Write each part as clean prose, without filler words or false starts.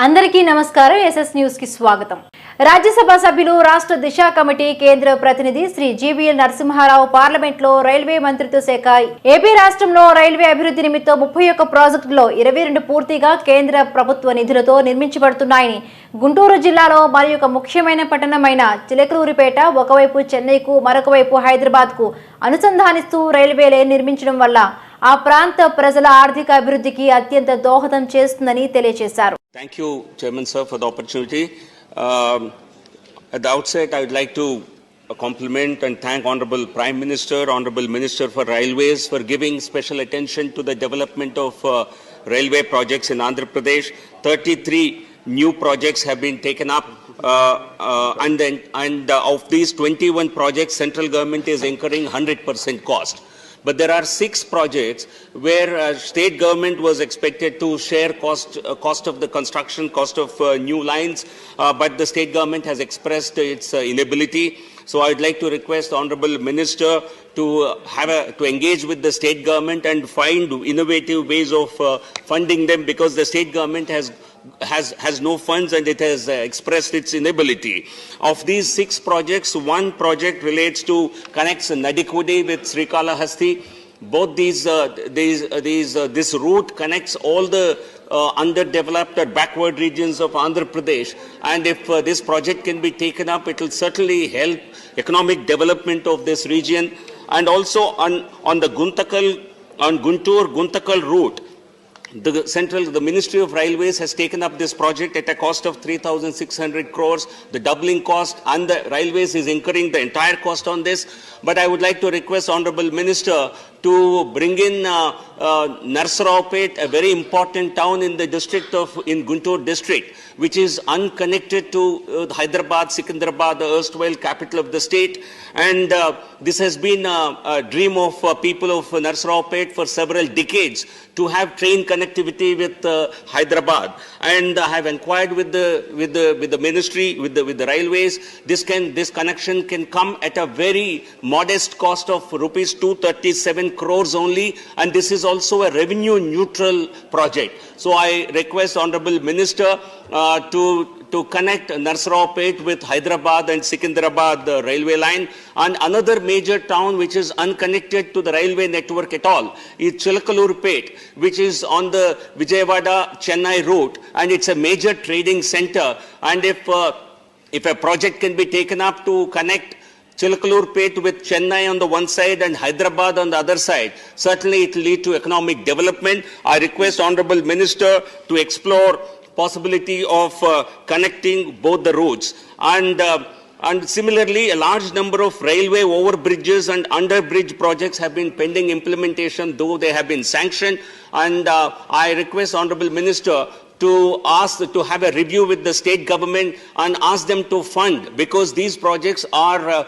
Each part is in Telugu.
అందరికీ నమస్కారం ఎస్ఎస్ న్యూస్ కి స్వాగతం। రాజ్యసభ సభ్యులు రాష్ట్ర దిశ కమిటీ కేంద్ర ప్రతినిధి శ్రీ జీవీఎల్ నరసింహారావు పార్లమెంట్ లో రైల్వే మంత్రిత్వ శాఖ ఏపీ రాష్ట్రంలో రైల్వే అభివృద్ధి నిమిత్తం 31 ప్రాజెక్టుల్లో 22 పూర్తిగా కేంద్ర ప్రభుత్వ నిధులతో నిర్మించబడుతున్నాయని గుంటూరు జిల్లాలో మరి ఒక ముఖ్యమైన పట్టణమైన చిలకలూరిపేట ఒకవైపు చెన్నైకు మరొక వైపు హైదరాబాద్కు అనుసంధానిస్తూ రైల్వే లైన్ నిర్మించడం వల్ల ఆ ప్రాంత ప్రజల ఆర్థిక అభివృద్ధికి అత్యంత దోహదం చేస్తుందని తెలియజేశారు। Thank you, Chairman Sir, for the opportunity. At the outset, I would like to compliment and thank Honorable Prime Minister, Honorable Minister for Railways for giving special attention to the development of railway projects in Andhra Pradesh. 33 new projects have been taken up and of these 21 projects, central government is incurring 100% cost. But there are 6 projects where state government was expected to share cost of the construction, cost of new lines, but the state government has expressed its inability. So I would like to request the Honorable Minister to engage with the state government and find innovative ways of funding them, because the state government has no funds and it has expressed its inability. Of these 6 projects, one project relates to connects Nadikudi with Srikalahasti. Both this route connects all the underdeveloped or backward regions of Andhra Pradesh, and if this project can be taken up, it will certainly help economic development of this region. And also on the Guntur-Guntakal route, the Ministry of Railways has taken up this project at a cost of 3,600 crores. The doubling cost, and the Railways is incurring the entire cost on this. But I would like to request Honorable Minister to bring in Narsaraopet, a very important town in the district in Guntur district, which is unconnected to Hyderabad, Secunderabad, the erstwhile capital of the state. And this has been a dream of people of Narsaraopet for several decades, to have train connectivity with Hyderabad. And I have inquired with the ministry, with the railways. This connection can come at a very modest cost of rupees 237 crores only, and this is also a revenue neutral project. So I request Honorable Minister to connect Narsaraopet with Hyderabad and Secunderabad railway line. And another major town which is unconnected to the railway network at all is Chilakalurpet, which is on the Vijayawada-Chennai route, and it's a major trading center. And if a project can be taken up to connect Chilakalurpet with Chennai on the one side and Hyderabad on the other side, certainly it will lead to economic development. I request Honorable Minister to explore possibility of connecting both the routes. And similarly, a large number of railway overbridges and underbridge projects have been pending implementation, though they have been sanctioned. And I request Honorable Minister to have a review with the state government and ask them to fund, because these projects are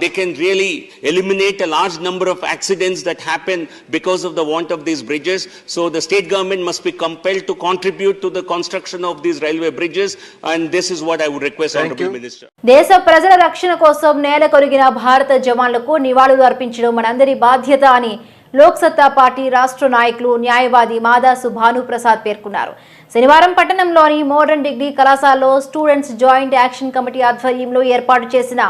they can really eliminate a large number of accidents that happen because of the want of these bridges. So the state government must be compelled to contribute to the construction of these railway bridges, and this is what I would request Honorable Minister. దేశ ప్రజల రక్షణ కోసం నేల కొరిగిన భారత జవాన్లకు నివాళులు అర్పించడం మనందరి బాధ్యత అని లోక్ సత్తా పార్టీ రాష్ట్ర నాయకులు న్యాయవాది మాదాసు భానుప్రసాద్ పేర్కొన్నారు। శనివారం పట్టణంలోని మోడర్న్ డిగ్రీ కళాశాలలో స్టూడెంట్స్ జాయింట్ యాక్షన్ కమిటీ ఆధ్వర్యంలో ఏర్పాటు చేసిన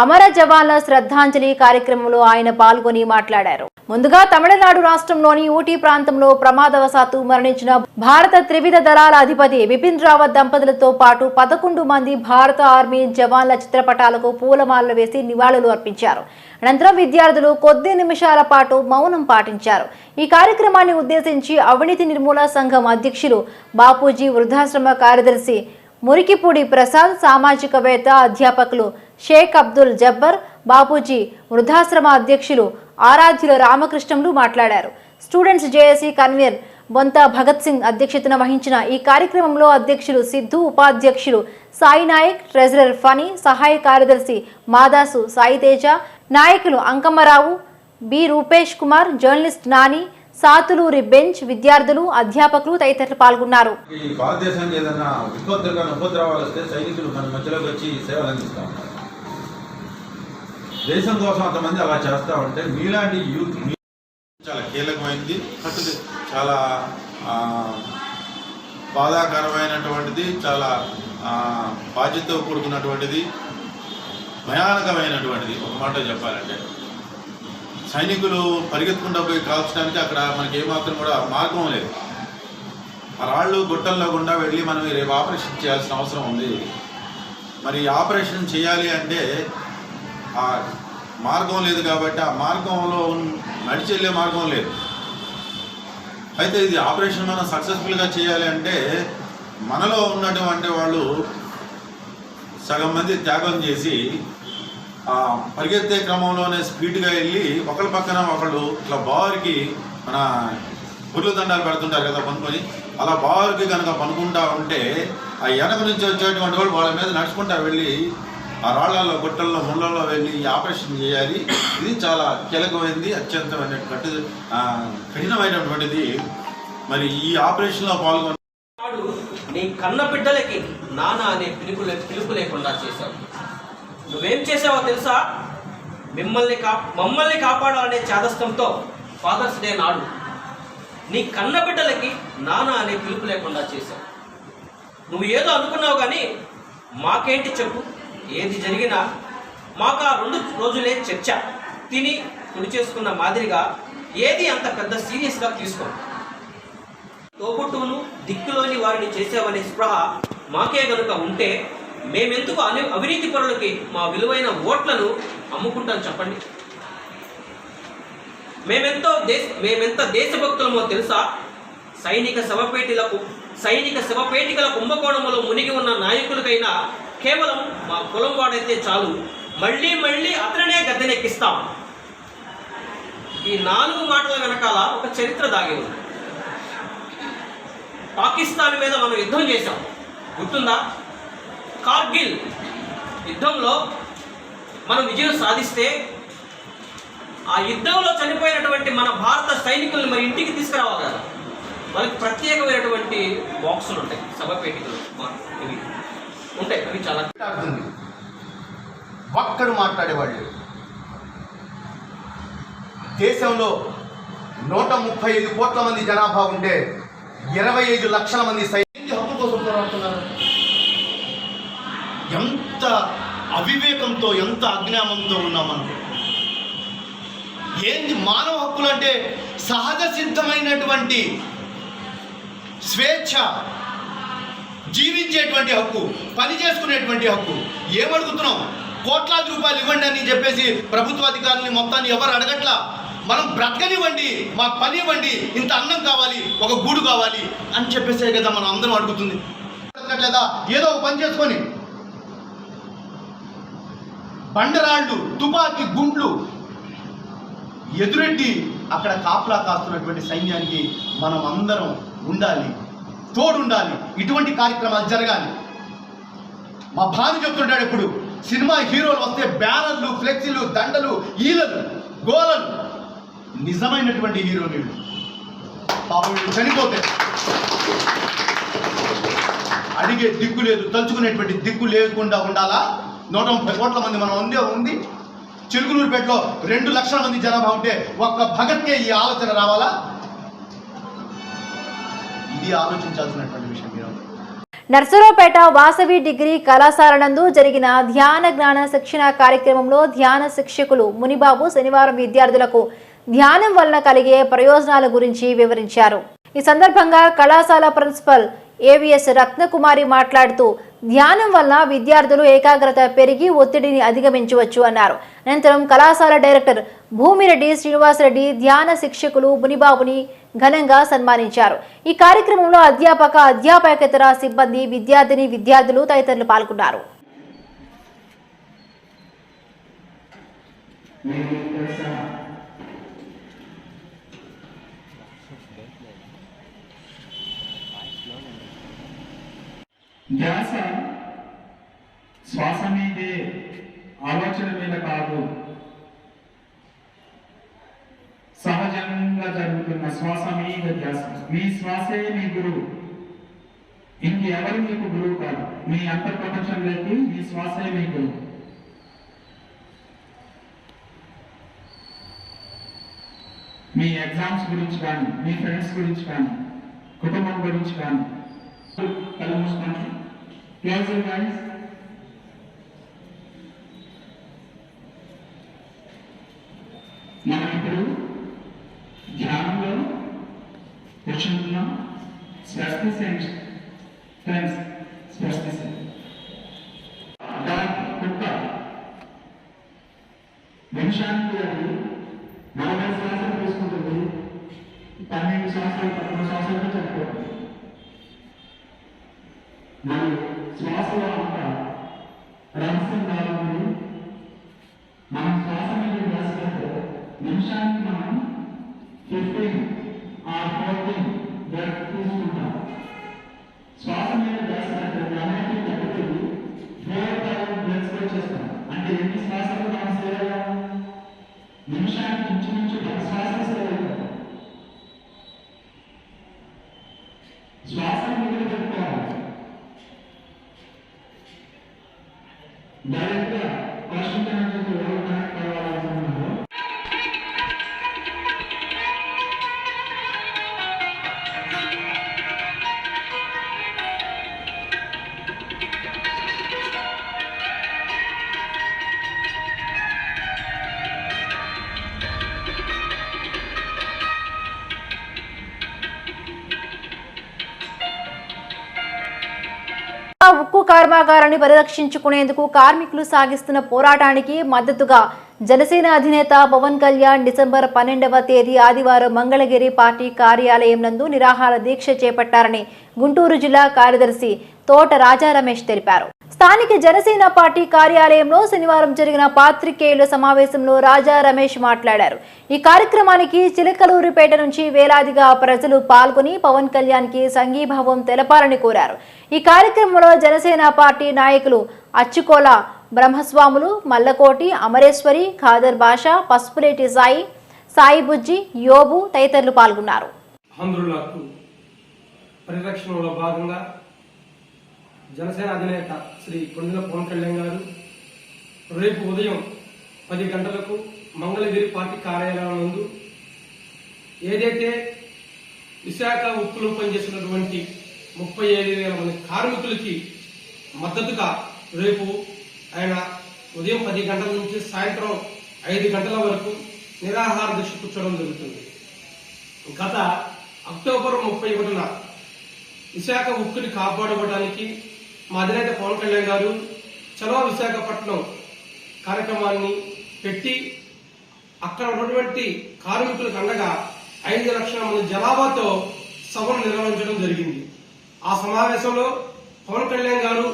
అమర జవాన్ల శ్రద్ధాంజలి కార్యక్రమంలో ఆయన పాల్గొని మాట్లాడారు। ముందుగా తమిళనాడు రాష్ట్రంలోని ఊటీ ప్రాంతంలో ప్రమాదవశాత్తు మరణించిన భారత త్రివిధ దళాల అధిపతి బిపిన్ రావత్ దంపతులతో పాటు 11 మంది భారత ఆర్మీ జవాన్ల చిత్రపటాలకు పూలమాలలు వేసి నివాళులు అర్పించారు। అనంతరం విద్యార్థులు కొద్ది నిమిషాల పాటు మౌనం పాటించారు। ఈ కార్యక్రమాన్ని ఉద్దేశించి అవినీతి నిర్మూలన సంఘం అధ్యక్షులు బాపూజీ వృద్ధాశ్రమ కార్యదర్శి మురికిపూడి ప్రసాద్, సామాజికవేత్త అధ్యాపకులు షేక్ అబ్దుల్ జబ్బర్, బాపూజీ వృద్ధాశ్రమ అధ్యక్షులు ఆరాధ్యుల రామకృష్ణులు మాట్లాడారు। స్టూడెంట్స్ జేఏసీ కన్వీనర్ బొంత భగత్ సింగ్ అధ్యక్షతన వహించిన ఈ కార్యక్రమంలో అధ్యక్షులు సిద్ధు, ఉపాధ్యక్షులు సాయి నాయక్, ట్రెజరర్ ఫనీ, సహాయ కార్యదర్శి మాదాసు సాయి తేజ, నాయకులు Ankammarao, B Rupesh Kumar, journalist Nani, Sathuluri bench, విద్యార్థులు, అధ్యాపకులు తదితరులు పాల్గొన్నారు। దేశం కోసం అంతమంది అలా చేస్తూ ఉంటే మీలాంటి యూత్ చాలా కీలకమైంది, చాలా బాధాకరమైనటువంటిది, చాలా బాధ్యతతో కూడుకున్నటువంటిది, భయానకమైనటువంటిది. ఒక మాట చెప్పాలంటే సైనికులు పరిగెత్తుకుంటూ పోయి కాల్చడానికి అక్కడ మనకి ఏమాత్రం కూడా మార్గం లేదు. ఆ రాళ్ళు గుట్టల్లో గుండా వెళ్ళి మనం రేపు ఆపరేషన్ చేయాల్సిన అవసరం ఉంది. మరి ఆపరేషన్ చేయాలి అంటే ఆ మార్గం లేదు కాబట్టి ఆ మార్గంలో నడిచి వెళ్ళే మార్గం లేదు. అయితే ఇది ఆపరేషన్ మనం సక్సెస్ఫుల్గా చేయాలి అంటే మనలో ఉన్నటువంటి వాళ్ళు సగం మంది త్యాగం చేసి పరిగెత్తే క్రమంలోనే స్పీడ్గా వెళ్ళి ఒకళ్ళ పక్కన ఒకళ్ళు ఇట్లా బారుకి మన గుర్ల దండాలు పెడుతుంటారు కదా పనుకొని, అలా బారుకి కనుక పనుకుంటా ఉంటే ఆ వెనక నుంచి వచ్చేటువంటి వాళ్ళు వాళ్ళ మీద నడుచుకుంటా వెళ్ళి ఆ రాళ్లలో గుట్టల్లో ముళ్ళల్లో వెళ్ళి ఈ ఆపరేషన్ చేయాలి. ఇది చాలా కీలకమైనది, అత్యంతమైన కఠినమైనటువంటిది. మరి ఈ ఆపరేషన్లో పాల్గొన్న నీ కన్న బిడ్డలకి నాన్న అనే పిలుపు లేకుండా చేశావు. నువ్వేం చేసావో తెలుసా? మమ్మల్ని కాపాడాలనే చాదస్తంతో ఫాదర్స్ డే నాడు నీ కన్న బిడ్డలకి నాన్న అనే పిలుపు లేకుండా చేశావు. నువ్వు ఏదో అనుకున్నావు కానీ మాకేంటి చెప్పు. ఏది జరిగినా మాకు ఆ 2 రోజులే చర్చ. తిని కుడి చేసుకున్న మాదిరిగా ఏది అంత పెద్ద సీరియస్గా తీసుకో. తోబుట్టువును దిక్కులోని వారిని చేసావనే స్పృహ మాకే గనుక ఉంటే మేమెందుకు అవినీతి పరులకి మా విలువైన ఓట్లను అమ్ముకుంటాం చెప్పండి. మేమెంత దేశభక్తులమో తెలుసా? సైనిక శవపేటికల కుంభకోణములో మునిగి ఉన్న నాయకులకైనా కేవలం మా కులం వాడైతే చాలు, మళ్ళీ మళ్ళీ అతనే గద్దెనెక్కిస్తాం. ఈ 4 మాటల వెనకాల ఒక చరిత్ర దాగి ఉంది. పాకిస్తాన్ మీద మనం యుద్ధం చేశాం, గుర్తుందా? కార్గిల్ యుద్ధంలో మనం విజయం సాధిస్తే ఆ యుద్ధంలో చనిపోయినటువంటి మన భారత సైనికుల్ని మరి ఇంటికి తీసుకురావాలి కదా. వాళ్ళకి ప్రత్యేకమైనటువంటి బాక్సులు ఉంటాయి, శవపేటికలు ఇవి ఉంటాయి. అవి చాలా ఒక్కడు మాట్లాడేవాళ్ళు. దేశంలో 135 కోట్ల మంది జనాభా ఉంటే 25 లక్షల మంది సైనికులు హక్కు కోసం పోరాడుతున్నారు. ఎంత అవివేకంతో, ఎంత అజ్ఞానంతో ఉన్నాం మనం. ఏంది మానవ హక్కులు అంటే? సహజ సిద్ధమైనటువంటి స్వేచ్ఛ, జీవించేటువంటి హక్కు, పని చేసుకునేటువంటి హక్కు. ఏమడుగుతున్నాం? కోట్లాది రూపాయలు ఇవ్వండి అని చెప్పేసి ప్రభుత్వ అధికారులని మొత్తాన్ని ఎవరు అడగట్లా. మనం బ్రతకనివ్వండి, మాకు పని ఇవ్వండి, ఇంత అన్నం కావాలి, ఒక గూడు కావాలి అని చెప్పేసే కదా మనం అందరం అడుగుతుంది. బ్రతకట్లేదా? ఏదో ఒక పని చేసుకొని బండరాళ్ళు, తుపాకీ గుండ్లు ఎదురెట్టి అక్కడ కాపలా కాస్తున్నటువంటి సైన్యానికి మనం అందరం ఉండాలి, తోడుండాలి. ఇటువంటి కార్యక్రమాలు జరగాలి. మా భావి చెప్తుంటాడు ఎప్పుడు, సినిమా హీరోలు వస్తే బ్యానర్లు, ఫ్లెక్సీలు, దండలు, ఈలలు, గోలలు. నిజమైనటువంటి హీరో నీళ్ళు పాపం చనిపోతే అడిగే దిక్కు లేదు, తలుచుకునేటువంటి దిక్కు లేకుండా ఉండాలా? 130 కోట్ల మంది మనం ఉంది. చిలుకలూరుపేటలో 2 లక్షల మంది జనాభా ఉంటే ఒక్క భగత్కే ఈ ఆలోచన రావాలా? ఇది ఆలోచించాల్సినటువంటి విషయం. నర్సరావుపేట వాసవి డిగ్రీ కళాశాల నందు జరిగిన ధ్యాన జ్ఞాన శిక్షణ కార్యక్రమంలో ధ్యాన శిక్షకులు మునిబాబు శనివారం విద్యార్థులకు ధ్యానం వలన కలిగే ప్రయోజనాల గురించి వివరించారు. ఈ సందర్భంగా కళాశాల ప్రిన్సిపల్ ఏవిఎస్ రత్నకుమారి మాట్లాడుతూ ధ్యానం వల్ల విద్యార్థులు ఏకాగ్రత పెరిగి ఒత్తిడిని అధిగమించవచ్చు అన్నారు. అనంతరం కళాశాల డైరెక్టర్ భూమిరెడ్డి శ్రీనివాసరెడ్డి ధ్యాన శిక్షకులు మునిబాబుని ఘనంగా సన్మానించారు. ఈ కార్యక్రమంలో అధ్యాపక, అధ్యాపకేతర సిబ్బంది, విద్యార్థులు తదితరులు పాల్గొన్నారు. ధ్యాస శ్వాస మీదే, ఆలోచన మీద కాదు. సహజంగా జరుగుతున్న శ్వాస మీద ధ్యాస. మీ శ్వాసే మీ గురువు, ఇంకెవరు మీకు గురువు కాదు. మీ అంతర్ప్రపంచంలోకి మీ శ్వాసే మీ గురువు. మీ ఎగ్జామ్స్ గురించి కానీ, మీ ఫ్రెండ్స్ గురించి కానీ, కుటుంబం గురించి కానీ కళ్ళు మూసుకోండి. Close your eyes. మనం ఇప్పుడు ధ్యానంలో కూర్చుంటున్నాం. స్వస్తి ఫ్రెండ్స్, స్వస్తి కుక్క నిమిషానికి అది 40 శ్వాసలు తీసుకుంటుంది. 12 శ్వాసలు 13 శ్వాసలతో చనిపోతుంది. మరి శ్వాసలో అంత రహస్యం కావాలి. మనం శ్వాస మీద వేసుకుంటే నిమిషానికి మనం 15 or 14 బ్రెత్ తీసుకుంటాం. శ్వాస మీద వేసినట్టు అన్నిటి తగ్గుతుంది. 4 బ్రెత్స్ వచ్చేస్తాం. అంటే ఎన్ని శ్వాసలు మనం సేవగా నిమిషానికి ఇంచుమించు 10 శ్వాసలు సేవైపోతాం. శ్వాసను మిగిలి పెట్టుకోవాలి. డైరెక్ట్ గా క్వశ్చన్ ఎవరు కనెక్ట్ అవ్వాలనుకున్నారో ఉక్కు కర్మాగారాన్ని పరిరక్షించుకునేందుకు కార్మికులు సాగిస్తున్న పోరాటానికి మద్దతుగా జనసేన అధినేత పవన్ కళ్యాణ్ డిసెంబర్ 12వ తేదీ ఆదివారం మంగళగిరి పార్టీ కార్యాలయం నందు నిరాహార దీక్ష చేపట్టారని గుంటూరు జిల్లా కార్యదర్శి తోట రాజా రమేష్ తెలిపారు. స్థానిక జనసేన పార్టీ కార్యాలయంలో శనివారం జరిగిన పాత్రికేయుల సమావేశంలో రాజా రమేష్ మాట్లాడారు. ఈ కార్యక్రమానికి చిలకలూరిపేట నుంచి వేలాదిగా ప్రజలు పాల్గొని పవన్ కళ్యాణ్ కి సంఘీభావం తెలపాలని కోరారు. ఈ కార్యక్రమంలో జనసేన పార్టీ నాయకులు అచ్చుకోల బ్రహ్మస్వాములు, మల్లకోటి అమరేశ్వరి, ఖాదర్ బాషా, పసుపులేటి సాయి బుజ్జి, యోబు తదితరులు పాల్గొన్నారు. ఆంధ్రులకు పరిరక్షణలో భాగంగా జనసేన అధినేత శ్రీ కొండల పవన్ కళ్యాణ్ గారు రేపు ఉదయం 10 గంటలకు మంగళగిరి పార్టీ కార్యాలయం నందు ఏదైతే విశాఖ ఉక్కులో పనిచేసినటువంటి 35,000 మంది కార్మికులకి మద్దతుగా రేపు ఆయన ఉదయం 10 గంటల నుంచి సాయంత్రం 5 గంటల వరకు నిరాహార దీక్ష కూర్చోవడం జరుగుతుంది. గత అక్టోబర్ 31న విశాఖ ఉక్కుని కాపాడుకోవడానికి మా అధినేత పవన్ కళ్యాణ్ గారు చలో విశాఖపట్నం కార్యక్రమాన్ని పెట్టి అక్కడ ఉన్నటువంటి కార్మికులకు అండగా 5 లక్షల మంది జనాభాతో సభను నిర్వహించడం జరిగింది. ఆ సమావేశంలో పవన్ కళ్యాణ్ గారు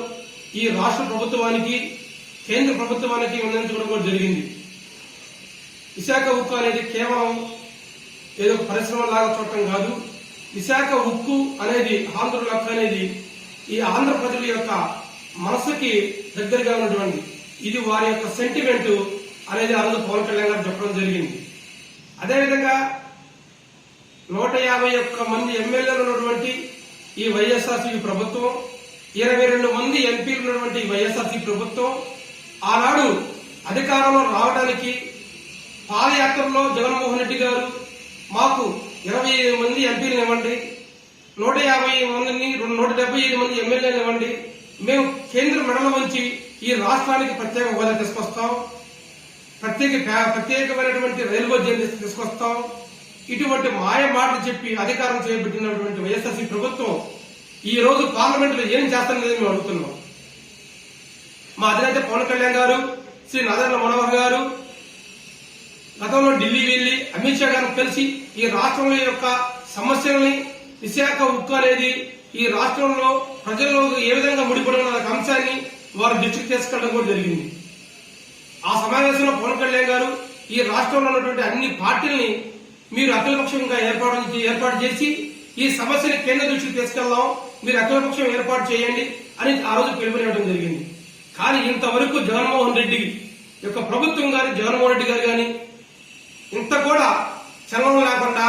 ఈ రాష్ట్ర ప్రభుత్వానికి కేంద్ర ప్రభుత్వానికి విన్నవించడం కూడా జరిగింది. విశాఖ ఉక్కు అనేది కేవలం ఏదో పరిశ్రమ లాగా చూడటం కాదు. విశాఖ ఉక్కు అనేది ఆంధ్రుల హక్కు అనేది ఈ ఆంధ్ర ప్రజల యొక్క మనసుకి దగ్గరగా ఉన్నటువంటి ఇది వారి యొక్క సెంటిమెంట్ అనేది ఆ రోజు పవన్ కళ్యాణ్ గారు చెప్పడం జరిగింది. అదేవిధంగా 151 మంది ఎమ్మెల్యేలు ఉన్నటువంటి ఈ వైఎస్ఆర్సీపీ ప్రభుత్వం, 22 మంది ఎంపీలు ఉన్నటువంటి వైఎస్ఆర్సీపీ ప్రభుత్వం ఆనాడు అధికారంలో రావడానికి పాదయాత్రలో జగన్మోహన్ రెడ్డి గారు మాకు 25 మంది ఎంపీలు ఇవ్వండి, 150 మందిని 175 మంది ఎమ్మెల్యేలు ఇవ్వండి, మేము కేంద్ర మెడలు వంచి ఈ రాష్ట్రానికి ప్రత్యేక హోదా తీసుకొస్తాం, ప్రత్యేకమైనటువంటి రైల్వే జోన్ తీసుకొస్తాం, ఇటువంటి మాయ మాటలు చెప్పి అధికారం చేపట్టినటువంటి వైఎస్ఆర్సీ ప్రభుత్వం ఈ రోజు పార్లమెంట్ లో ఏం చేస్తారనేది మేము అడుగుతున్నాం. మా అధినేత పవన్ కళ్యాణ్ గారు, శ్రీ నాదెండ్ల మనోహర్ గారు గతంలో ఢిల్లీ వెళ్లి అమిత్ షా గారిని కలిసి ఈ రాష్ట్రంలో యొక్క సమస్యల్ని, విశాఖ ఉక్కు అనేది ఈ రాష్ట్రంలో ప్రజల్లో ఏ విధంగా ముడిపడి ఉన్న అంశాన్ని వారు దృష్టికి తీసుకెళ్లడం కూడా జరిగింది. ఆ సమావేశంలో పవన్ కళ్యాణ్ గారు ఈ రాష్ట్రంలో ఉన్నటువంటి అన్ని పార్టీల్ని మీరు అఖిలపక్షంగా ఏర్పాటు చేసి ఈ సమస్యని కేంద్ర దృష్టికి తీసుకెళ్దాం, మీరు అఖిలపక్షం ఏర్పాటు చేయండి అని ఆ రోజు పిలుపునివ్వడం జరిగింది. కానీ ఇంతవరకు జగన్మోహన్ రెడ్డి యొక్క ప్రభుత్వం గాని జగన్మోహన్ రెడ్డి గారు గాని ఇంత కూడా చలనం లేకుండా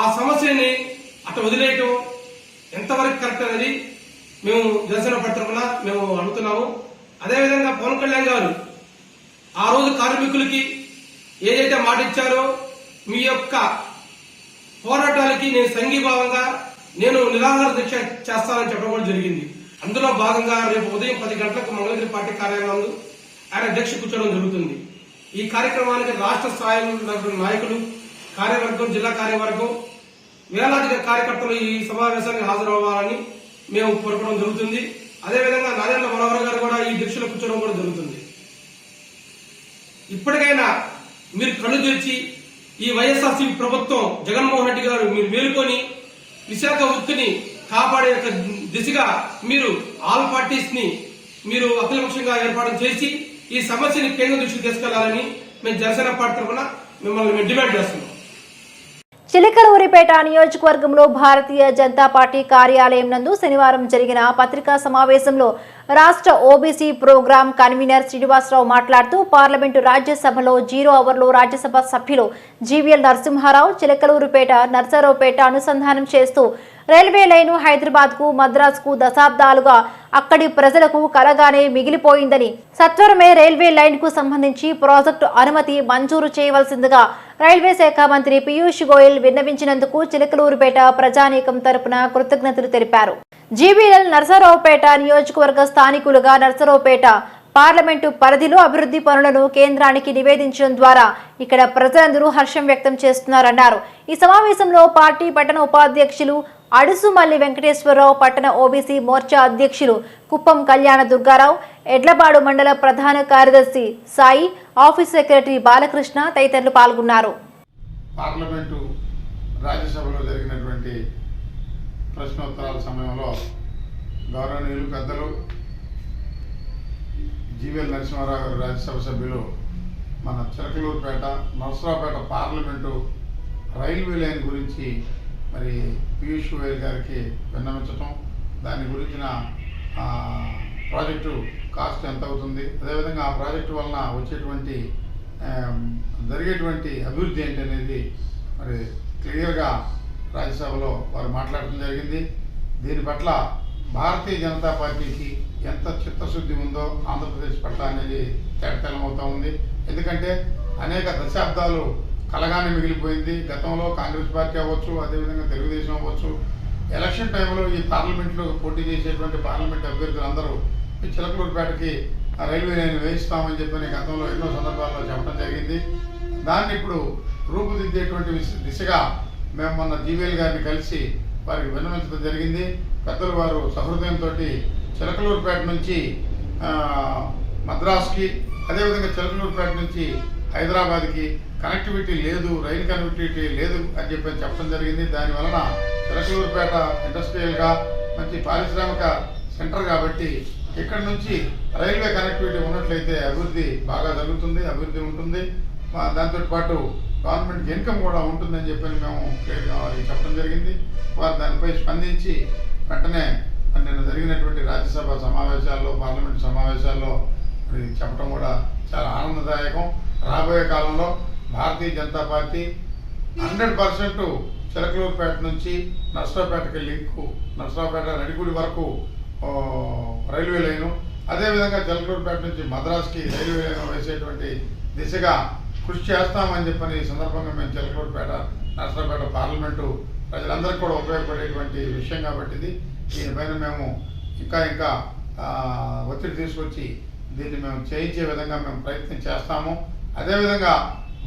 ఆ సమస్యని అట్లా వదిలేయటం ఎంతవరకు కరెక్ట్ అనేది మేము జనసేన పార్టీ తరఫున మేము అడుగుతున్నాము. అదేవిధంగా పవన్ కళ్యాణ్ గారు ఆ రోజు కార్మికులకి ఏదైతే మాట ఇచ్చారో మీ యొక్క పోరాటాలకి నేను సంఘీభావంగా నేను నిరాహార దీక్ష చేస్తానని చెప్పడం కూడా జరిగింది. అందులో భాగంగా రేపు ఉదయం 10 గంటలకు మంగళగిరి పార్టీ కార్యాలయం ఆయన దీక్ష కూర్చోవడం జరుగుతుంది. ఈ కార్యక్రమానికి రాష్ట్ర స్థాయిలో నాయకులు, కార్యవర్గం, జిల్లా కార్యవర్గం, వేలాది కార్యకర్తలు ఈ సమావేశానికి హాజరవ్వాలని మేము కోరుకోవడం జరుగుతుంది. అదేవిధంగా నారాయణ మనోహర్ గారు కూడా ఈ దీక్షలో కూర్చోవడం కూడా జరుగుతుంది. ఇప్పటికైనా మీరు కళ్ళు తెరిచి ఈ వైఎస్ఆర్సీపీ ప్రభుత్వం, జగన్మోహన్ రెడ్డి గారు మీరు మేలుకొని విశాఖ వృత్తిని కాపాడే దిశగా మీరు ఆల్ పార్టీస్ ని మీరు అఖిలపక్షంగా ఏర్పాటు చేసి ఈ సమస్యని కేంద్ర దృష్టికి తీసుకెళ్లాలని మేము జనసేన పార్టీ తరఫున మిమ్మల్ని డిమాండ్ చేస్తున్నాం. చిలకలూరిపేట నియోజకవర్గంలో భారతీయ జనతా పార్టీ కార్యాలయం నందు శనివారం జరిగిన పత్రికా సమావేశంలో రాష్ట్ర ఓబీసీ ప్రోగ్రాం కన్వీనర్ శ్రీనివాసరావు మాట్లాడుతూ పార్లమెంటు రాజ్యసభలో 0 అవర్లో రాజ్యసభ సభ్యులు జీవీఎల్ నరసింహారావు చిలకలూరిపేట నర్సరావుపేట అనుసంధానం చేస్తూ రైల్వే లైను హైదరాబాద్కు, మద్రాసుకు దశాబ్దాలుగా అక్కడి ప్రజలకు కలగానే మిగిలిపోయిందని, సత్వరమే రైల్వే లైన్కు సంబంధించి ప్రాజెక్టు అనుమతి మంజూరు చేయవలసిందిగా రైల్వే శాఖ మంత్రి పీయూష్ గోయల్ విన్నవించినందుకు చిలకలూరుపేట ప్రజానీకం తరపున కృతజ్ఞతలు తెలిపారు. జీవీఎల్ నర్సరావుపేట నియోజకవర్గ స్థానికులుగా నర్సరావుపేట పార్లమెంటు పరిధిలో అభివృద్ధి పనులను కేంద్రానికి నివేదించడం ద్వారా ఇక్కడ ప్రజలందరూ హర్షం వ్యక్తం చేస్తున్నారన్నారు. ఈ సమావేశంలో పార్టీ పట్టణ ఉపాధ్యక్షులు అడుసుమల్లి వెంకటేశ్వరరావు, పట్టణ ఓబీసీ మోర్చా అధ్యక్షులు కుప్పం కళ్యాణ దుర్గారావు, ఎడ్లపాడు మండల ప్రధాన కార్యదర్శి సాయి, ఆఫీస్ సెక్రటరీ బాలకృష్ణ తదితరులు పాల్గొన్నారు. పార్లమెంటు రాజ్యసభలో జరిగినటువంటి ప్రశ్నోత్తరాల సమయంలో గౌరవనీయులు పెద్దలు జీవీఎల్ నరసింహారావు గారు, రాజ్యసభ సభ్యులు, మన Chilakaluripet Narasaraopet parliament railway line గురించి మరి పీయూష్ గోయల్ గారికి విన్నవించటం, దాని గురించిన ప్రాజెక్టు కాస్ట్ ఎంత అవుతుంది, అదేవిధంగా ఆ ప్రాజెక్టు వలన వచ్చేటువంటి జరిగేటువంటి అభివృద్ధి ఏంటి అనేది మరి క్లియర్గా రాజ్యసభలో వారు మాట్లాడటం జరిగింది. దీని పట్ల భారతీయ జనతా పార్టీకి ఎంత చిత్తశుద్ధి ఉందో ఆంధ్రప్రదేశ్ పట్ల అనేది తేటతెల్లమవుతూ ఉంది. ఎందుకంటే అనేక దశాబ్దాలు కలగానే మిగిలిపోయింది. గతంలో కాంగ్రెస్ పార్టీ అవ్వచ్చు, అదేవిధంగా తెలుగుదేశం అవ్వచ్చు, ఎలక్షన్ టైంలో ఈ పార్లమెంట్లో పోటీ చేసేటువంటి పార్లమెంట్ అభ్యర్థులు అందరూ ఈ చిలకలూరుపేటకి రైల్వే లైన్ వేయిస్తామని చెప్పని గతంలో ఎన్నో సందర్భాల్లో చెప్పడం జరిగింది. దాన్ని ఇప్పుడు రూపుదిద్దేటువంటి దిశగా మేము మొన్న జీవీఎల్ గారిని కలిసి వారికి విన్నవించడం జరిగింది. పెద్దలు వారు సహృదయంతో చిలకలూరుపేట నుంచి మద్రాసుకి, అదేవిధంగా చిలకలూరుపేట నుంచి హైదరాబాద్కి కనెక్టివిటీ లేదు, రైలు కనెక్టివిటీ లేదు అని చెప్పడం జరిగింది. దానివలన చిలకలూరుపేట ఇండస్ట్రియల్గా మంచి పారిశ్రామిక సెంటర్ కాబట్టి ఇక్కడ నుంచి రైల్వే కనెక్టివిటీ ఉన్నట్లయితే అభివృద్ధి బాగా జరుగుతుంది, అభివృద్ధి ఉంటుంది. దాంతో పాటు గవర్నమెంట్కి ఇన్కమ్ కూడా ఉంటుందని చెప్పని మేము చెప్పడం జరిగింది. వారు దానిపై స్పందించి వెంటనే నిన్న జరిగినటువంటి రాజ్యసభ సమావేశాల్లో, పార్లమెంట్ సమావేశాల్లో చెప్పడం కూడా చాలా ఆనందదాయకం. రాబోయే కాలంలో భారతీయ జనతా పార్టీ 100% చిలకలూరుపేట నుంచి నర్సరావుపేటకి లింకు, నర్సరావుపేట నడిగుడి వరకు రైల్వే లైను, అదేవిధంగా చిలకలూరుపేట నుంచి మద్రాసుకి రైల్వే లైన్ వేసేటువంటి దిశగా కృషి చేస్తామని చెప్పని ఈ సందర్భంగా మేము చిలకలూరుపేట నర్సరావుపేట పార్లమెంటు ప్రజలందరికీ కూడా ఉపయోగపడేటువంటి విషయం కాబట్టి దీనిపైన మేము ఇంకా ఒత్తిడి తీసుకొచ్చి దీన్ని మేము చేయించే విధంగా మేము ప్రయత్నం చేస్తాము. అదేవిధంగా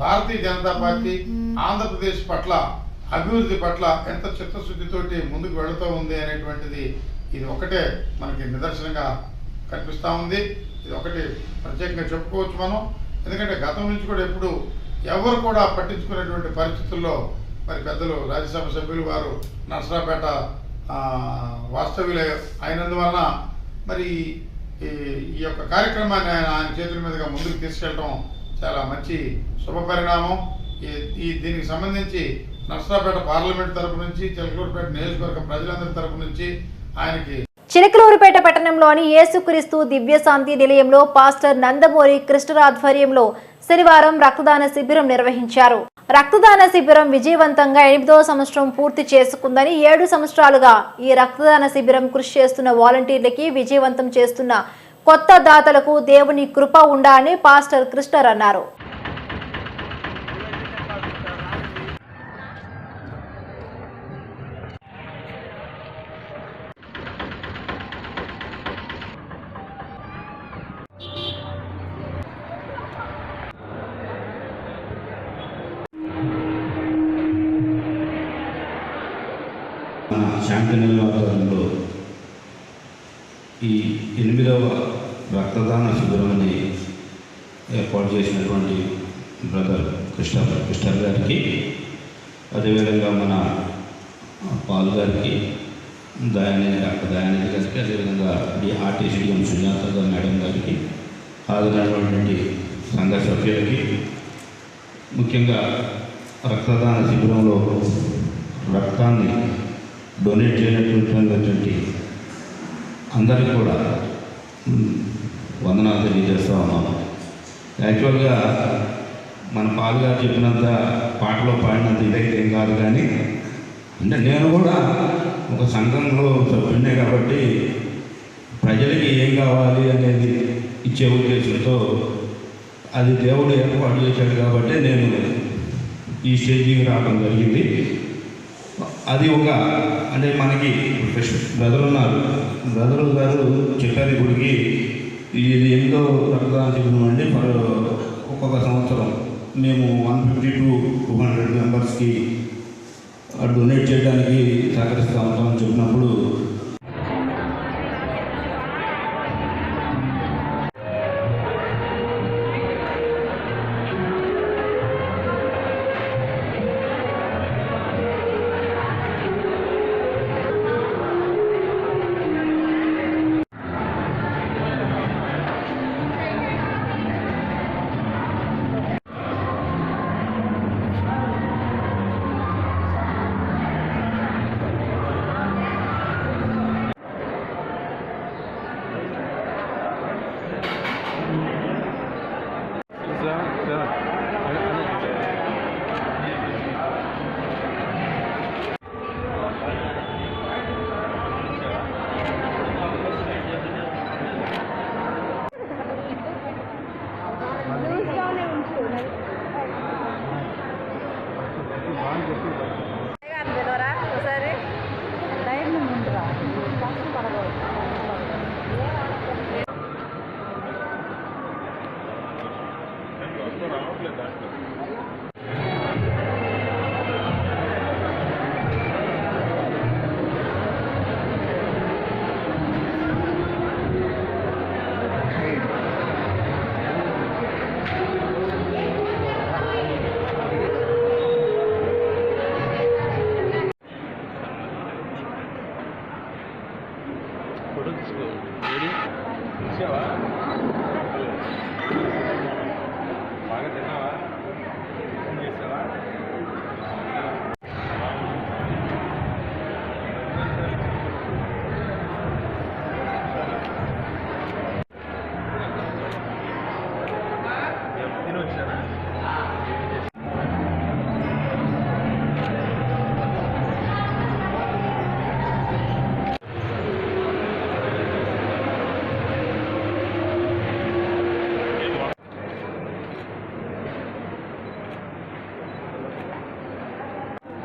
భారతీయ జనతా పార్టీ ఆంధ్రప్రదేశ్ పట్ల, అభివృద్ధి పట్ల ఎంత చిత్తశుద్ధితోటి ముందుకు వెళుతూ ఉంది అనేటువంటిది ఇది ఒకటే మనకి నిదర్శనంగా కనిపిస్తూ ఉంది. ఇది ఒకటి ప్రత్యేకంగా చెప్పుకోవచ్చు మనం. ఎందుకంటే గతం నుంచి కూడా ఎప్పుడు ఎవరు కూడా పట్టించుకునేటువంటి పరిస్థితుల్లో మరి పెద్దలు రాజ్యసభ సభ్యులు వారు నర్సరావుపేట వాస్తవ్యులు అయినందువలన మరి ఈ యొక్క కార్యక్రమాన్ని ఆయన చేతుల మీదుగా ముందుకు తీసుకెళ్ళడం చాలా మంచి శుభ పరిణామం. దీనికి సంబంధించి నర్సరావుపేట పార్లమెంట్ తరపు నుంచి, చిలకలూరుపేట నియోజకవర్గ ప్రజలందరి తరపు నుంచి ఆయనకి. చిలకలూరుపేట పట్టణంలోని యేసుక్రీస్తు దివ్యశాంతి నిలయంలో పాస్టర్ నందమూరి కృష్ణ ఆధ్వర్యంలో శనివారం రక్తదాన శిబిరం నిర్వహించారు. రక్తదాన శిబిరం విజయవంతంగా 8వ సంవత్సరం పూర్తి చేసుకుందని, 7 సంవత్సరాలుగా ఈ రక్తదాన శిబిరం కృషి చేస్తున్న వాలంటీర్లకి, విజయవంతం చేస్తున్న కొత్త దాతలకు దేవుని కృప ఉండాలని పాస్టర్ కృష్ణర్ అన్నారు. శాంతినగర్ ఆధ్వర్యంలో ఈ 8వ రక్తదాన శిబిరాన్ని ఏర్పాటు చేసినటువంటి బ్రదర్ కృష్ణ గారికి, అదేవిధంగా మన పాల్ గారికి, డాక్టర్ దయానిధి గారికి, అదేవిధంగా ఆర్టీసీఎం సుజాత గారు మేడం గారికి, హాజరైనటువంటి సంఘ సభ్యులకి, ముఖ్యంగా రక్తదాన శిబిరంలో రక్తాన్ని డొనేట్ చేయనటువంటి అందరికీ కూడా వందనాలు తెలియజేస్తూ ఉన్నాము. యాక్చువల్గా మన పాలు గారు చెప్పినంత పాటలో పాడినంత ఇదైతే ఏం కాదు, కానీ అంటే నేను కూడా ఒక సంఘంలో సభ్యుడినే కాబట్టి ప్రజలకి ఏం కావాలి అనేది ఇచ్చే ఉద్దేశంతో అది దేవుడు ఏర్పాటు చేశాడు కాబట్టి నేను ఈ స్టేజీకి రావడం జరిగింది. అది ఒక అంటే మనకి బ్రదర్ ఉన్నారు, బ్రదర్ గారు చెప్పారు ఇప్పటికి ఇది 8వ రక్తదాన శిబిరం అండి. ఒక్కొక్క సంవత్సరం మేము 150 to 200 మెంబర్స్కి డొనేట్ చేయడానికి సహకరిస్తూ ఉంటామని చెప్పినప్పుడు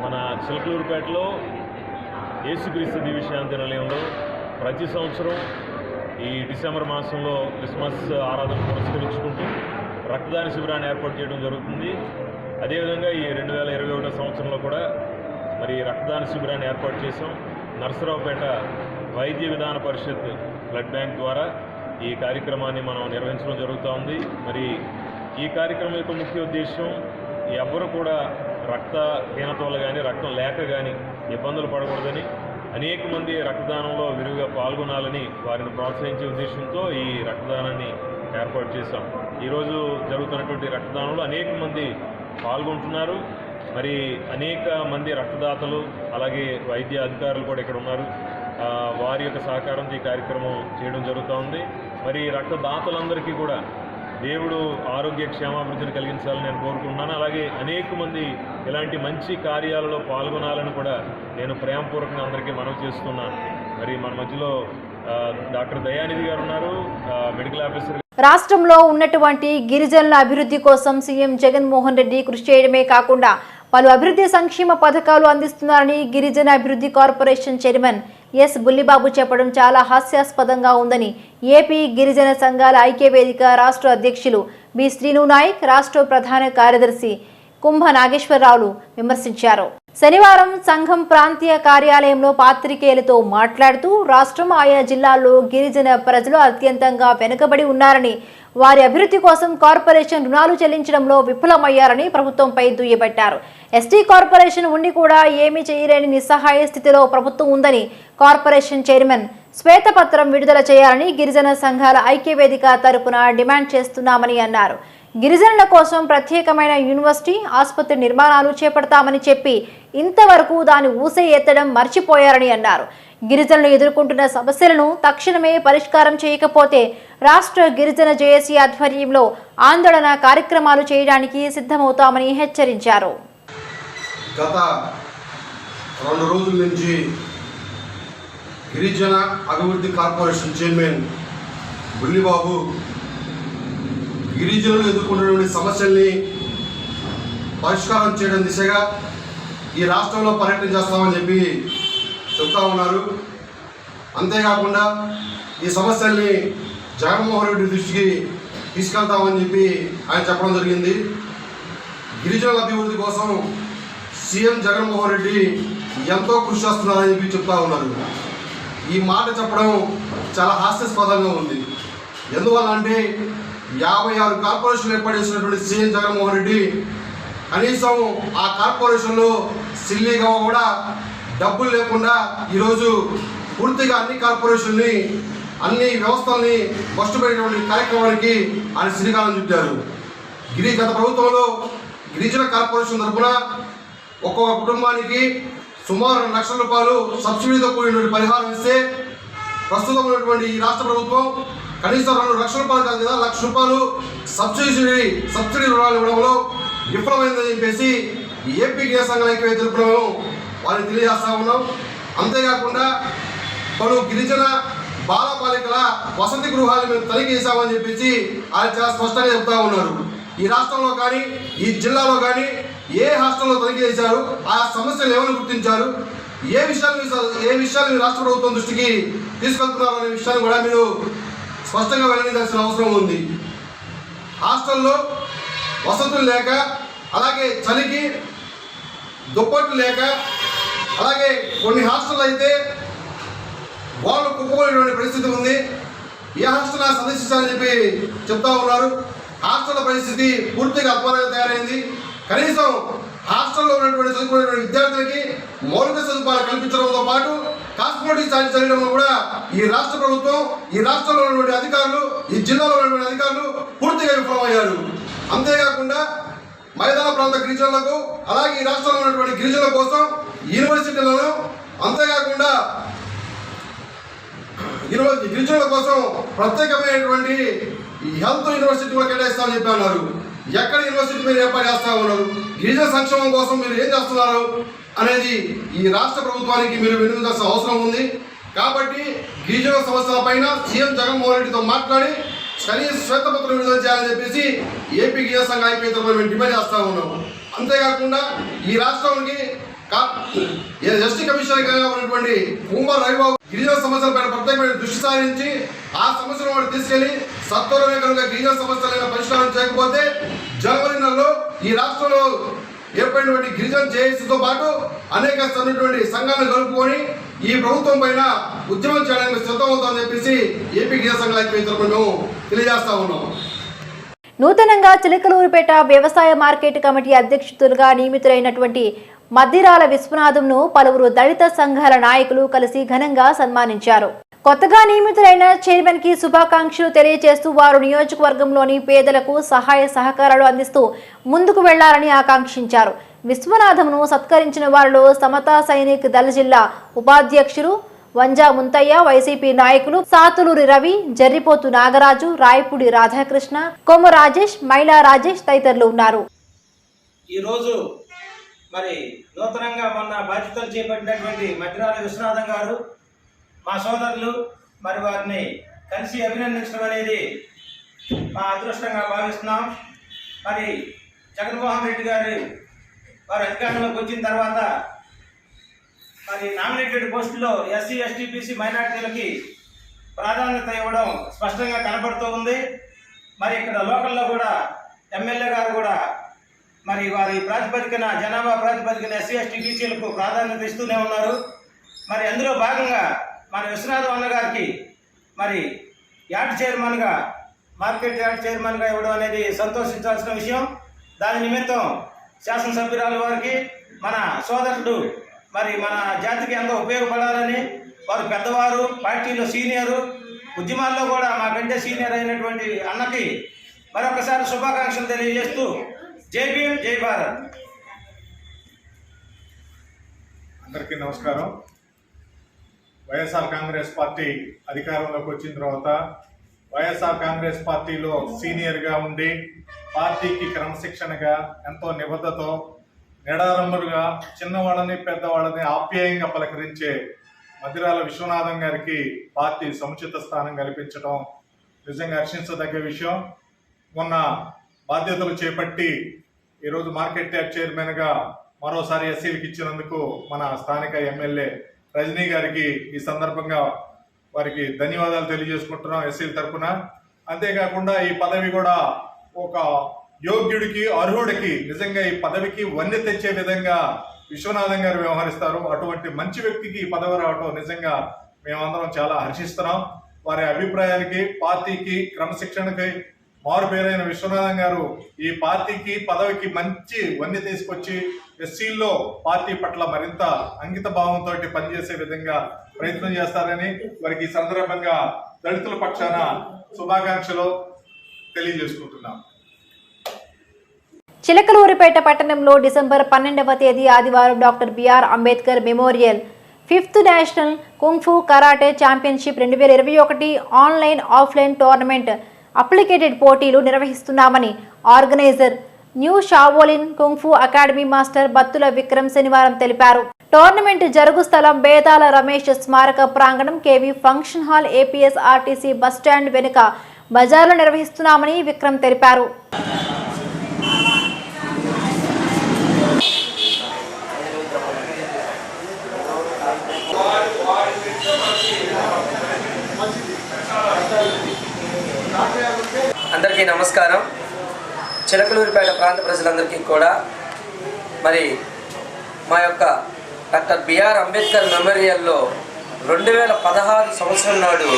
మన చిలకలూరుపేటలో యేసుక్రీస్తు దివ్యశాంతి నిలయంలో ప్రతి సంవత్సరం ఈ డిసెంబర్ మాసంలో క్రిస్మస్ ఆరాధన పురస్కరించుకుంటూ రక్తదాన శిబిరాన్ని ఏర్పాటు చేయడం జరుగుతుంది. అదేవిధంగా ఈ 2021 సంవత్సరంలో కూడా మరి రక్తదాన శిబిరాన్ని ఏర్పాటు చేసాం. నరసరావుపేట వైద్య విధాన పరిషత్ బ్లడ్ బ్యాంక్ ద్వారా ఈ కార్యక్రమాన్ని మనం నిర్వహించడం జరుగుతూ ఉంది. మరి ఈ కార్యక్రమం యొక్క ముఖ్య ఉద్దేశం ఎవరు కూడా రక్తహీనత వల్ల కానీ రక్తం లేక కానీ ఇబ్బందులు పడకూడదని, అనేక మంది రక్తదానంలో విరివిగా పాల్గొనాలని వారిని ప్రోత్సహించే ఉద్దేశంతో ఈ రక్తదానాన్ని ఏర్పాటు చేశాం. ఈరోజు జరుగుతున్నటువంటి రక్తదానంలో అనేక మంది పాల్గొంటున్నారు. మరి అనేక మంది రక్తదాతలు అలాగే వైద్య అధికారులు కూడా ఇక్కడ ఉన్నారు. వారి యొక్క సహకారంతో ఈ కార్యక్రమం చేయడం జరుగుతూ ఉంది. మరి రక్తదాతలందరికీ కూడా దేవుడు ఆరోగ్య క్షేమాభివృద్ధిని కలిగించాలని నేను కోరుకుంటున్నాను. అలాగే అనేక మంది ఇలాంటి మంచి కార్యాలలో పాల్గొనాలని కూడా నేను ప్రేమపూర్వకంగా అందరికీ మనవి చేస్తున్నాను. మరి మన మధ్యలో డాక్టర్ దయానిధి గారు ఉన్నారు, మెడికల్ ఆఫీసర్. రాష్ట్రంలో ఉన్నటువంటి గిరిజనుల అభివృద్ధి కోసం సీఎం జగన్మోహన్ రెడ్డి కృషి చేయడమే కాకుండా పలు అభివృద్ధి సంక్షేమ పథకాలు అందిస్తున్నారని గిరిజన అభివృద్ధి కార్పొరేషన్ చైర్మన్ ఎస్ బుల్లిబాబు చెప్పడం చాలా హాస్యాస్పదంగా ఉందని ఏపీ గిరిజన సంఘాల ఐక్యవేదిక రాష్ట్ర అధ్యక్షులు బి శ్రీను నాయక్, రాష్ట్ర ప్రధాన కార్యదర్శి కుంభ నాగేశ్వరరావులు విమర్శించారు. శనివారం సంఘం ప్రాంతీయ కార్యాలయంలో పాత్రికేయులతో మాట్లాడుతూ రాష్ట్రం ఆయా జిల్లాల్లో గిరిజన ప్రజలు అత్యంతంగా వెనుకబడి ఉన్నారని, వారి అభివృద్ధి కోసం కార్పొరేషన్ రుణాలు చెల్లించడంలో విఫలమయ్యారని ప్రభుత్వంపై దుయ్యబట్టారు. ఎస్టీ కార్పొరేషన్ ఉండి కూడా ఏమీ చేయలేని నిస్సహాయ స్థితిలో ప్రభుత్వం ఉందని కార్పొరేషన్ చైర్మన్ శ్వేతపత్రం విడుదల చేయాలని గిరిజన సంఘాల ఐక్యవేదిక తరపున డిమాండ్ చేస్తున్నామని అన్నారు. గిరిజనుల కోసం ప్రత్యేకమైన యూనివర్సిటీ, ఆసుపత్రి నిర్మాణాలు చేపడతామని చెప్పి ఇంతవరకు దాని ఊసే ఎత్తడం మర్చిపోయారని అన్నారు. గిరిజనులు ఎదుర్కొంటున్న సమస్యలను తక్షణమే పరిష్కారం చేయకపోతే రాష్ట్ర గిరిజన జేఏసీ ఆధ్వర్యంలో ఆందోళన కార్యక్రమాలు చేయడానికి సిద్ధమవుతామని హెచ్చరించారు. గత 2 రోజుల నుంచి గిరిజన అభివృద్ధి కార్పొరేషన్ చైర్మన్ బుల్లిబాబు గిరిజనులు ఎదుర్కొంటున్న సమస్యల్ని పరిష్కారం చేయడం దిశగా ఈ రాష్ట్రంలో పర్యటన చేస్తామని చెప్పి చెప్తా ఉన్నారు. అంతేకాకుండా ఈ సమస్యల్ని జగన్మోహన్ రెడ్డి దృష్టికి తీసుకెళ్తామని చెప్పి ఆయన చెప్పడం జరిగింది. గిరిజనుల అభివృద్ధి కోసం సీఎం జగన్మోహన్ రెడ్డి ఎంతో కృషి చేస్తున్నారని చెప్పి చెప్తా ఉన్నారు. ఈ మాట చెప్పడం చాలా హాస్యాస్పదంగా ఉంది. ఎందువల్ల అంటే 56 కార్పొరేషన్లు ఏర్పాటు చేసినటువంటి సీఎం జగన్మోహన్ రెడ్డి కనీసం ఆ కార్పొరేషన్లో సిల్లీగా కూడా డబ్బులు లేకుండా ఈరోజు పూర్తిగా అన్ని కార్పొరేషన్ని, అన్ని వ్యవస్థల్ని బస్టుపెట్టినటువంటి కార్యక్రమానికి ఆయన శ్రీకారం చుట్టారు. గత ప్రభుత్వంలో గిరిజన కార్పొరేషన్ తరఫున ఒక్కొక్క కుటుంబానికి సుమారు 2 లక్షల రూపాయలు సబ్సిడీతో కూడినటువంటి పరిహారం ఇస్తే ప్రస్తుతం ఉన్నటువంటి ఈ రాష్ట్ర ప్రభుత్వం కనీసం 2 లక్షల రూపాయలు కాదు కదా, 1 లక్ష రూపాయలు సబ్సిడీ రుణాలు ఇవ్వడంలో విఫలమైందని చెప్పేసి ఏపీ గిరిజన సంఘాల ఐక్యవేదిక తరపున వారిని తెలియజేస్తా ఉన్నాం. అంతేకాకుండా పలు గిరిజన బాలబాలికల వసతి గృహాలు మేము తనిఖీ చేశామని చెప్పేసి ఆయన చాలా స్పష్టంగా చెప్తా ఉన్నారు. ఈ రాష్ట్రంలో కానీ ఈ జిల్లాలో కానీ ఏ హాస్టల్లో తనిఖీ చేశారు, ఆ సమస్యలు ఏమైనా గుర్తించారు, ఏ విషయాలు రాష్ట్ర ప్రభుత్వం దృష్టికి తీసుకెళ్తున్నారు అనే విషయాన్ని కూడా మీరు స్పష్టంగా వెల్లడించాల్సిన అవసరం ఉంది. హాస్టల్లో వసతులు లేక, అలాగే చలికి దుప్పట్లు లేక, అలాగే కొన్ని హాస్టల్ అయితే వాళ్ళు కుప్పకూలినటువంటి పరిస్థితి ఉంది. ఏ హాస్టల్ సందర్శించాలని చెప్పి చెప్తా ఉన్నారు. హాస్టల్ పరిస్థితి పూర్తిగా అధ్వానంగా తయారైంది. కనీసం హాస్టల్లో ఉన్నటువంటి చదువుకునేటువంటి విద్యార్థులకి మౌలిక సదుపాయాలు కల్పించడంతో పాటు కాస్మోటిక్ స్థాయి చదివడంలో కూడా ఈ రాష్ట్ర ప్రభుత్వం, ఈ రాష్ట్రంలో ఉన్నటువంటి అధికారులు, ఈ జిల్లాలో ఉన్నటువంటి అధికారులు పూర్తిగా విఫలమయ్యారు. అంతేకాకుండా మైదాన ప్రాంత గిరిజనులకు, అలాగే ఈ రాష్ట్రంలో ఉన్నటువంటి గిరిజనుల కోసం యూనివర్సిటీలను, అంతేకాకుండా గిరిజనుల కోసం ప్రత్యేకమైనటువంటి హెల్త్ యూనివర్సిటీ కూడా కేటాయిస్తామని చెప్పి అన్నారు. ఎక్కడ యూనివర్సిటీ మీరు ఏర్పాటు చేస్తా ఉన్నారు? గిరిజన సంక్షేమం కోసం మీరు ఏం చేస్తున్నారు అనేది ఈ రాష్ట్ర ప్రభుత్వానికి మీరు వినియోగించాల్సిన అవసరం ఉంది. కాబట్టి గిరిజన సమస్యల పైన సీఎం జగన్మోహన్ రెడ్డితో మాట్లాడి కనీస శ్వేతపత్రం విడుదల చేయాలని చెప్పేసి ఏపీ గిరిజన సంఘ ఐక్యవేదిక మేము డిమాండ్ చేస్తా ఉన్నాము. అంతేకాకుండా ఈ రాష్ట్రానికి ఎస్టీ కమిషనర్గా ఉన్నటువంటి కుమార్ రవిబాబు గిరిజన సమస్యలపైన ప్రత్యేకమైన దృష్టి సారించి ఆ సమస్యను వాడు తీసుకెళ్లి సత్వరమే కనుక గిరిజన సమస్యలైన పరిష్కారం చేయకపోతే జనవరి నెలలో ఈ రాష్ట్రంలో ఏర్పడినటువంటి గిరిజన జేఏసీతో పాటు అనేక సంఘాలను కలుపుకొని ఈ ప్రభుత్వం పైన ఉద్యమం చేయడానికి సిద్ధమవుతామని చెప్పేసి ఏపీ గిరిజన సంఘాల ఐక్యవేదిక మేము తెలియజేస్తా ఉన్నాం. నూతనంగా చిలకలూరుపేట వ్యవసాయ మార్కెట్ కమిటీ అధ్యక్షులుగా నియమితులైనటువంటి మద్దిరాల విశ్వనాథంను పలువురు దళిత సంఘాల నాయకులు కలిసి ఘనంగా సన్మానించారు. కొత్తగా నియమితులైన చైర్మన్ కి శుభాకాంక్షలు తెలియజేస్తూ వారు నియోజకవర్గంలోని పేదలకు సహాయ సహకారాలు అందిస్తూ ముందుకు వెళ్లాలని ఆకాంక్షించారు. విశ్వనాథంను సత్కరించిన వారిలో సమతా సైనిక్ దళ జిల్లా ఉపాధ్యక్షులు వంజా ముంతయ్య, వైసీపీ నాయకులు సాతులూరి రవి, జర్రిపోతు నాగరాజు, రాయపూడి రాధాకృష్ణ, కొమ్మ రాజేష్, మైలా రాజేష్ తదితరులు ఉన్నారు. ఈరోజు మరి నూతనంగా మొన్న బాధ్యతలు చేపట్టినటువంటి మద్దిరాల విశ్వనాథం గారు మా సోదరులు మరి వారిని కలిసి అభినందించడం అనేది మా అదృష్టంగా భావిస్తున్నాం. మరి జగన్మోహన్ రెడ్డి గారు వారు అధికారంలోకి వచ్చిన తర్వాత మరి నామినేటెడ్ పోస్టులో ఎస్సీ, ఎస్టీ, బీసీ మైనార్టీలకి ప్రాధాన్యత ఇవ్వడం స్పష్టంగా కనబడుతూ ఉంది. మరి ఇక్కడ లోకల్లో కూడా ఎమ్మెల్యే గారు కూడా మరి వారి ప్రాతిపదికన జనాభా ప్రాతిపదికన ఎస్సీ ఎస్టీ బీసీలకు ప్రాధాన్యత ఇస్తూనే ఉన్నారు. మరి అందులో భాగంగా మన విశ్వనాథం అన్న గారికి మరి యార్డ్ చైర్మన్గా, మార్కెట్ యార్డ్ చైర్మన్గా ఇవ్వడం అనేది సంతోషించాల్సిన విషయం. దాని నిమిత్తం శాసనసభ్యురాలు వారికి, మన సోదరుడు మరి మన జాతికి ఎంతో ఉపయోగపడాలని, వారు పెద్దవారు, పార్టీలో సీనియరు, ఉద్యమాల్లో కూడా మాకంటే సీనియర్ అయినటువంటి అన్నకి మరొకసారి శుభాకాంక్షలు తెలియజేస్తూ జై భీమ్, జై భారత్. అందరికీ నమస్కారం. వైఎస్ఆర్ కాంగ్రెస్ పార్టీ అధికారంలోకి వచ్చిన తర్వాత వైఎస్ఆర్ కాంగ్రెస్ పార్టీలో సీనియర్గా ఉండి పార్టీకి క్రమశిక్షణగా ఎంతో నిబద్ధతో నిడారంబరుగా చిన్నవాళ్ళని పెద్దవాళ్ళని ఆప్యాయంగా పలకరించే మధిరాల విశ్వనాథం గారికి పార్టీ సముచిత స్థానం కల్పించడం నిజంగా హర్షించదగ్గ విషయం. మొన్న బాధ్యతలు చేపట్టి ఈరోజు మార్కెట్ యార్డ్ చైర్మన్గా మరోసారి ఎస్సీలకు ఇచ్చినందుకు మన స్థానిక ఎమ్మెల్యే రజనీ గారికి ఈ సందర్భంగా వారికి ధన్యవాదాలు తెలియజేసుకుంటున్నాం ఎస్సీల తరఫున. అంతేకాకుండా ఈ పదవి కూడా ఒక యోగ్యుడికి, అర్హుడికి, నిజంగా ఈ పదవికి వన్నె తెచ్చే విధంగా విశ్వనాథం గారు వ్యవహరిస్తారు. అటువంటి మంచి వ్యక్తికి ఈ పదవి రావడం నిజంగా మేమందరం చాలా హర్షిస్తున్నాం. వారి అభిప్రాయానికి, పార్టీకి, క్రమశిక్షణకి మారుపేరైన విశ్వనాథం గారు ఈ పార్టీకి, పదవికి మంచి వన్నె తీసుకొచ్చి ఎస్సీల్లో పార్టీ పట్ల మరింత అంకిత భావంతో పనిచేసే విధంగా ప్రయత్నం చేస్తారని వారికి ఈ సందర్భంగా దళితుల పక్షాన శుభాకాంక్షలు తెలియజేసుకుంటున్నాం. చిలకలూరిపేట పట్టణంలో డిసెంబర్ 12వ తేదీ ఆదివారం doctor B R Ambedkar memorial 5th national kung fu karate championship 2021 online offline tournament అప్లికేటెడ్ పోటీలు నిర్వహిస్తున్నామని organiser new Shaolin kung fu academy master Battula Vikram శనివారం తెలిపారు. టోర్నమెంట్ జరుగు స్థలం బేతాల రమేష్ స్మారక ప్రాంగణం, KV function hall, APS RTC bus stand వెనుక బజార్లో నిర్వహిస్తున్నామని విక్రమ్ తెలిపారు. అందరికీ నమస్కారం. చిలకలూరిపేట ప్రాంత ప్రజలందరికీ కూడా మరి మా యొక్క డాక్టర్ బిఆర్ అంబేద్కర్ మెమోరియల్లో 2016 సంవత్సరం నాడు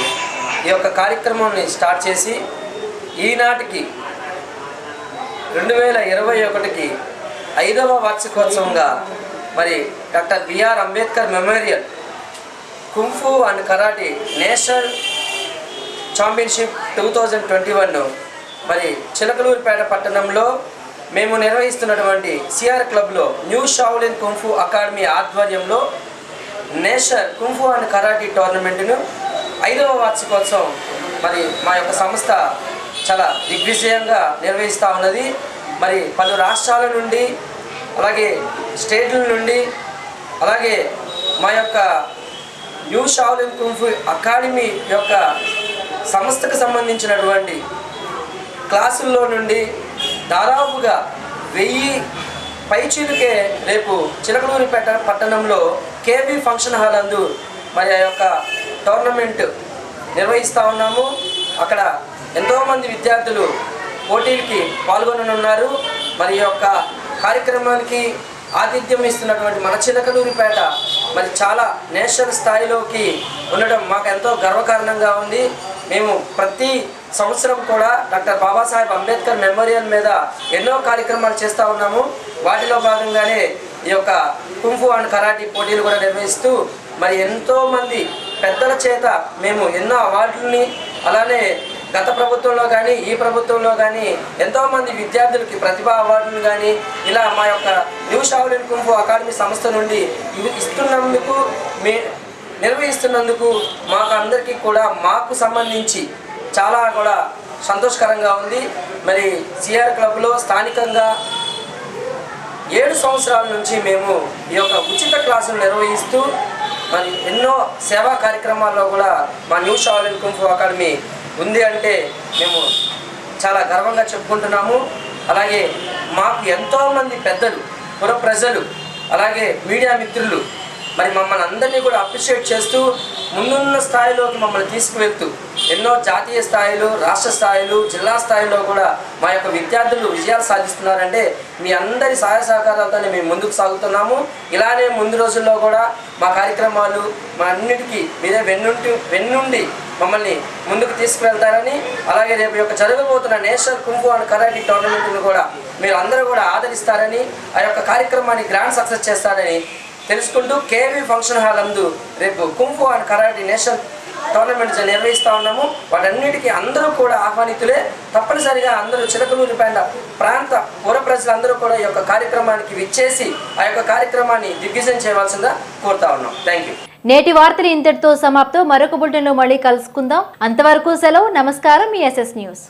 ఈ యొక్క కార్యక్రమాన్ని స్టార్ట్ చేసి ఈనాటికి 2021కి 5వ వార్షికోత్సవంగా మరి doctor B R Ambedkar memorial kung fu and karate national championship 2021 మరి చిలకలూరిపేట పట్టణంలో మేము నిర్వహిస్తున్నటువంటి సిఆర్ క్లబ్లో న్యూ షావోలిన్ కుంఫూ అకాడమీ ఆధ్వర్యంలో నేషనల్ కుంఫూ అండ్ కరాటే టోర్నమెంట్ను 5వ వార్షికోత్సవం మరి మా యొక్క సంస్థ చాలా దిగ్విజయంగా నిర్వహిస్తూ ఉన్నది. మరి పలు రాష్ట్రాల నుండి, అలాగే స్టేట్ల నుండి, అలాగే మా యొక్క న్యూ షావోలిన్ కుంఫూ అకాడమీ యొక్క సంస్థకు సంబంధించినటువంటి క్లాసుల్లో నుండి దాదాపుగా 1000 పైచీలకే రేపు చిలకలూరిపేట పట్టణంలో కేబీ ఫంక్షన్ హాల్ అందు మరి ఆ యొక్క టోర్నమెంట్ నిర్వహిస్తూ ఉన్నాము. అక్కడ ఎంతోమంది విద్యార్థులు పోటీలకి పాల్గొననున్నారు. మరి ఈ యొక్క కార్యక్రమానికి ఆతిథ్యం ఇస్తున్నటువంటి మన చిలకలూరిపేట మరి చాలా నేషనల్ స్థాయిలోకి ఉండడం మాకు ఎంతో గర్వకారణంగా ఉంది. మేము ప్రతి సంవత్సరం కూడా డాక్టర్ బాబాసాహెబ్ అంబేద్కర్ మెమోరియల్ మీద ఎన్నో కార్యక్రమాలు చేస్తూ ఉన్నాము. వాటిలో భాగంగానే ఈ యొక్క కుంఫూ అండ్ కరాటే పోటీలు కూడా నిర్వహిస్తూ మరి ఎంతోమంది పెద్దల చేత మేము ఎన్నో అవార్డులని, అలానే గత ప్రభుత్వంలో కానీ ఈ ప్రభుత్వంలో కానీ ఎంతోమంది విద్యార్థులకి ప్రతిభా అవార్డులు కానీ ఇలా మా యొక్క న్యూ షావోలిన్ కుంఫూ అకాడమీ సంస్థ నుండి ఇస్తున్నందుకు, నిర్వహిస్తున్నందుకు మాకు అందరికీ కూడా మాకు సంబంధించి చాలా కూడా సంతోషకరంగా ఉంది. మరి సిఆర్ క్లబ్లో స్థానికంగా 7 సంవత్సరాల నుంచి మేము ఈ యొక్క ఉచిత క్లాసులు నిర్వహిస్తూ మరి ఎన్నో సేవా కార్యక్రమాల్లో కూడా మా న్యూ షావోలిన్ కుంఫూ అకాడమీ ఉంది అంటే మేము చాలా గర్వంగా చెప్పుకుంటున్నాము. అలాగే మాకు ఎంతోమంది పెద్దలు, పుర ప్రజలు, అలాగే మీడియా మిత్రులు మరి మమ్మల్ని అందరినీ కూడా అప్రిషియేట్ చేస్తూ ముందున్న స్థాయిలోకి మమ్మల్ని తీసుకువెళ్తూ ఎన్నో జాతీయ స్థాయిలు, రాష్ట్ర స్థాయిలు, జిల్లా స్థాయిలో కూడా మా యొక్క విద్యార్థులు విజయాలు సాధిస్తున్నారంటే మీ అందరి సహాయ సహకారాలతోనే మేము ముందుకు సాగుతున్నాము. ఇలానే ముందు రోజుల్లో కూడా మా కార్యక్రమాలు మా అన్నిటికీ మీరే వెన్నుండి మమ్మల్ని ముందుకు తీసుకువెళ్తారని, అలాగే రేపు యొక్క జరగబోతున్న నేషనల్ కుంఫు అండ్ కరాటే టోర్నమెంట్ను కూడా మీరు అందరూ కూడా ఆదరిస్తారని, ఆ యొక్క కార్యక్రమాన్ని గ్రాండ్ సక్సెస్ చేస్తారని తెలుసుకుంటూ కేవీ ఫంక్షన్ హాల్ నందు రేపు kung fu and karate national tournaments నిర్వహిస్తూ ఉన్నాము. వాటన్నిటికీ అందరూ కూడా ఆహ్వానితులే. తప్పనిసరిగా అందరూ చిలకలూరిపేట ప్రాంత పుర ప్రజలందరూ కూడా ఈ యొక్క కార్యక్రమానికి విచ్చేసి ఆ యొక్క కార్యక్రమాన్ని దిగ్విజయం చేయవలసిందిగా కోరుతా ఉన్నాం. Thank you. నేటి వార్తలు ఇంతటితో సమాప్తం. మరొక బులెటిన్లో మళ్ళీ కలుసుకుందాం. అంతవరకు సెలవు. నమస్కారం. మీ SS న్యూస్.